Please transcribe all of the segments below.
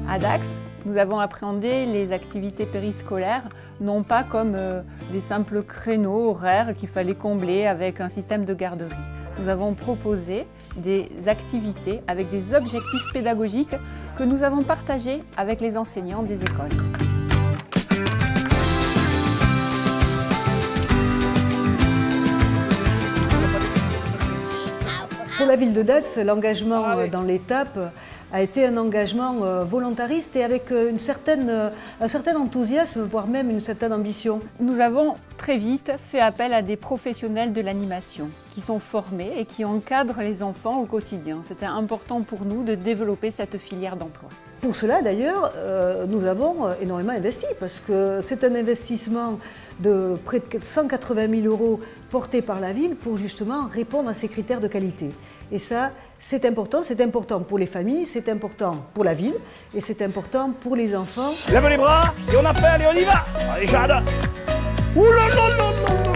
À Dax, nous avons appréhendé les activités périscolaires non pas comme des simples créneaux horaires qu'il fallait combler avec un système de garderie. Nous avons proposé des activités avec des objectifs pédagogiques que nous avons partagés avec les enseignants des écoles. Pour la ville de Dax, l'engagement dans l'étape a été un engagement volontariste et avec un certain enthousiasme, voire même une certaine ambition. Nous avons très vite fait appel à des professionnels de l'animation qui sont formés et qui encadrent les enfants au quotidien. C'était important pour nous de développer cette filière d'emploi. Pour cela, d'ailleurs, nous avons énormément investi parce que c'est un investissement de près de 180 000 € porté par la ville pour justement répondre à ces critères de qualité. Et ça, c'est important pour les familles, c'est important pour la ville et c'est important pour les enfants. Lève les bras et on appelle et on y va. Allez, Jade. Ouh là là là là là.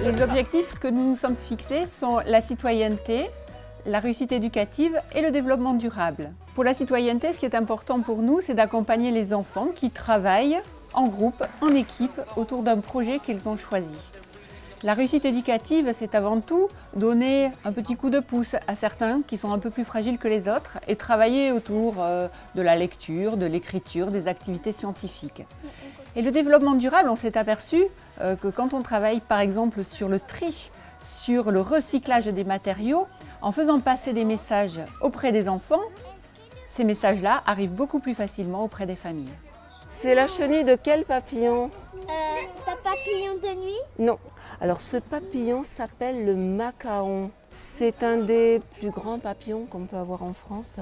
Les objectifs que nous nous sommes fixés sont la citoyenneté, la réussite éducative et le développement durable. Pour la citoyenneté, ce qui est important pour nous, c'est d'accompagner les enfants qui travaillent en groupe, en équipe, autour d'un projet qu'ils ont choisi. La réussite éducative, c'est avant tout donner un petit coup de pouce à certains qui sont un peu plus fragiles que les autres et travailler autour de la lecture, de l'écriture, des activités scientifiques. Et le développement durable, on s'est aperçu que quand on travaille par exemple sur le tri, sur le recyclage des matériaux, en faisant passer des messages auprès des enfants, ces messages-là arrivent beaucoup plus facilement auprès des familles. C'est la chenille de quel papillon? Un papillon de nuit? Non. Alors ce papillon s'appelle le macaon. C'est un des plus grands papillons qu'on peut avoir en France.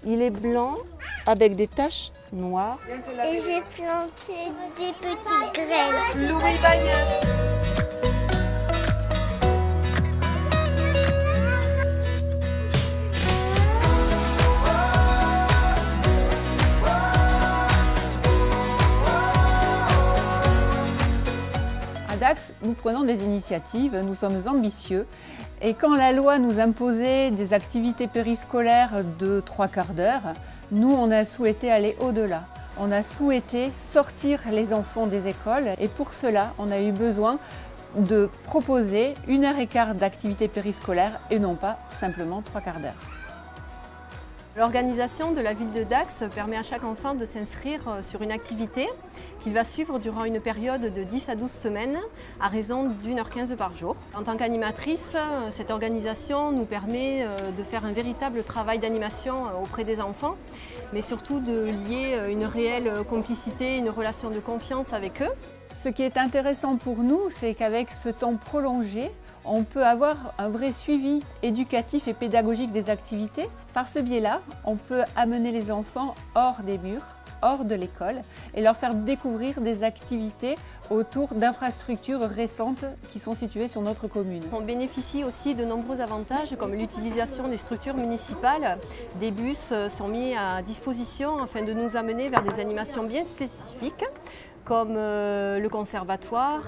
Il est blanc avec des taches noires. Et j'ai planté des petites graines. Louis Bagnès. À Dax, nous prenons des initiatives, nous sommes ambitieux et quand la loi nous imposait des activités périscolaires de 3/4 d'heure, nous on a souhaité aller au-delà. On a souhaité sortir les enfants des écoles et pour cela on a eu besoin de proposer 1h15 d'activité périscolaire et non pas simplement 3/4 d'heure. L'organisation de la ville de Dax permet à chaque enfant de s'inscrire sur une activité qu'il va suivre durant une période de 10 à 12 semaines à raison d'1h15 par jour. En tant qu'animatrice, cette organisation nous permet de faire un véritable travail d'animation auprès des enfants, mais surtout de lier une réelle complicité, une relation de confiance avec eux. Ce qui est intéressant pour nous, c'est qu'avec ce temps prolongé, on peut avoir un vrai suivi éducatif et pédagogique des activités. Par ce biais-là, on peut amener les enfants hors des murs, hors de l'école et leur faire découvrir des activités autour d'infrastructures récentes qui sont situées sur notre commune. On bénéficie aussi de nombreux avantages comme l'utilisation des structures municipales. Des bus sont mis à disposition afin de nous amener vers des animations bien spécifiques comme le conservatoire,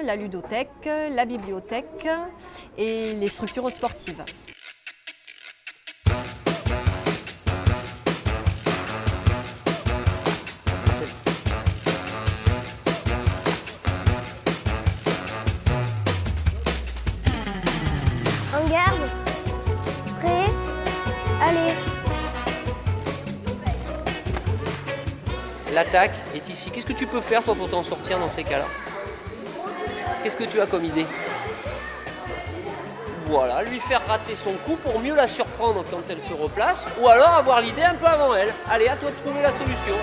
la ludothèque, la bibliothèque et les structures sportives. En garde. Prêt? Allez. L'attaque est ici. Qu'est-ce que tu peux faire toi pour t'en sortir dans ces cas-là? Qu'est-ce que tu as comme idée? Voilà, lui faire rater son coup pour mieux la surprendre quand elle se replace, ou alors avoir l'idée un peu avant elle. Allez, à toi de trouver la solution.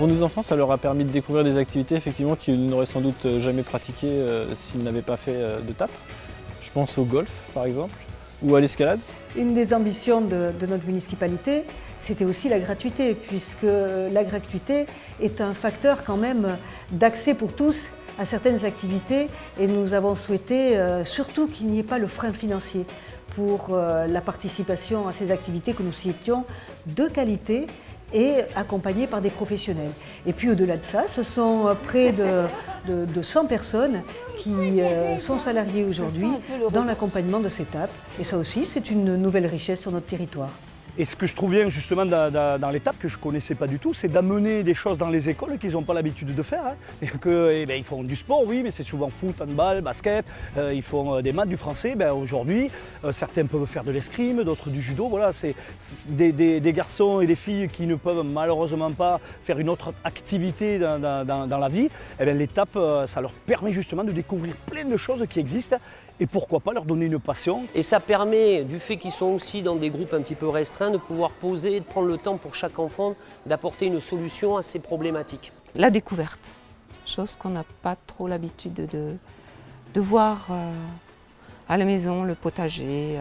Pour nos enfants, ça leur a permis de découvrir des activités effectivement qu'ils n'auraient sans doute jamais pratiquées s'ils n'avaient pas fait de TAP. Je pense au golf par exemple, ou à l'escalade. Une des ambitions de notre municipalité, c'était aussi la gratuité, puisque la gratuité est un facteur quand même d'accès pour tous à certaines activités, et nous avons souhaité surtout qu'il n'y ait pas le frein financier pour la participation à ces activités que nous souhaitions de qualité et accompagnées par des professionnels. Et puis au-delà de ça, ce sont près de 100 personnes qui sont salariées aujourd'hui dans l'accompagnement de ces TAP. Et ça aussi, c'est une nouvelle richesse sur notre territoire. Et ce que je trouve bien justement dans l'étape que je ne connaissais pas du tout, c'est d'amener des choses dans les écoles qu'ils n'ont pas l'habitude de faire. Et ils font du sport, oui, mais c'est souvent foot, handball, basket, ils font des maths, du français. Aujourd'hui, certains peuvent faire de l'escrime, d'autres du judo. Voilà, c'est des garçons et des filles qui ne peuvent malheureusement pas faire une autre activité dans la vie. L'étape, ça leur permet justement de découvrir plein de choses qui existent. Et pourquoi pas leur donner une passion. Et ça permet, du fait qu'ils sont aussi dans des groupes un petit peu restreints, de pouvoir poser et de prendre le temps pour chaque enfant d'apporter une solution à ses problématiques. La découverte, chose qu'on n'a pas trop l'habitude de voir à la maison, le potager,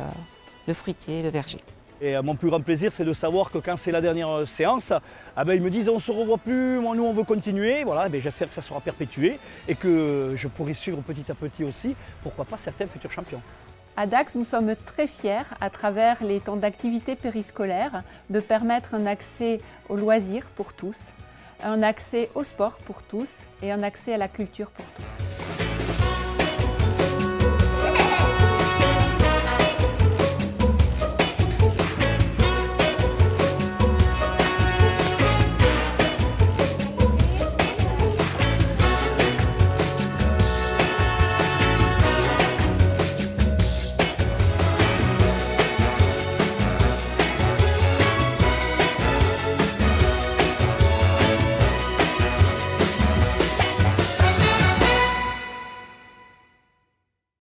le fruitier, le verger. Et mon plus grand plaisir, c'est de savoir que quand c'est la dernière séance, ils me disent on ne se revoit plus, nous on veut continuer. Voilà, j'espère que ça sera perpétué et que je pourrai suivre petit à petit aussi, pourquoi pas certains futurs champions. À Dax, nous sommes très fiers, à travers les temps d'activité périscolaire, de permettre un accès aux loisirs pour tous, un accès au sport pour tous et un accès à la culture pour tous.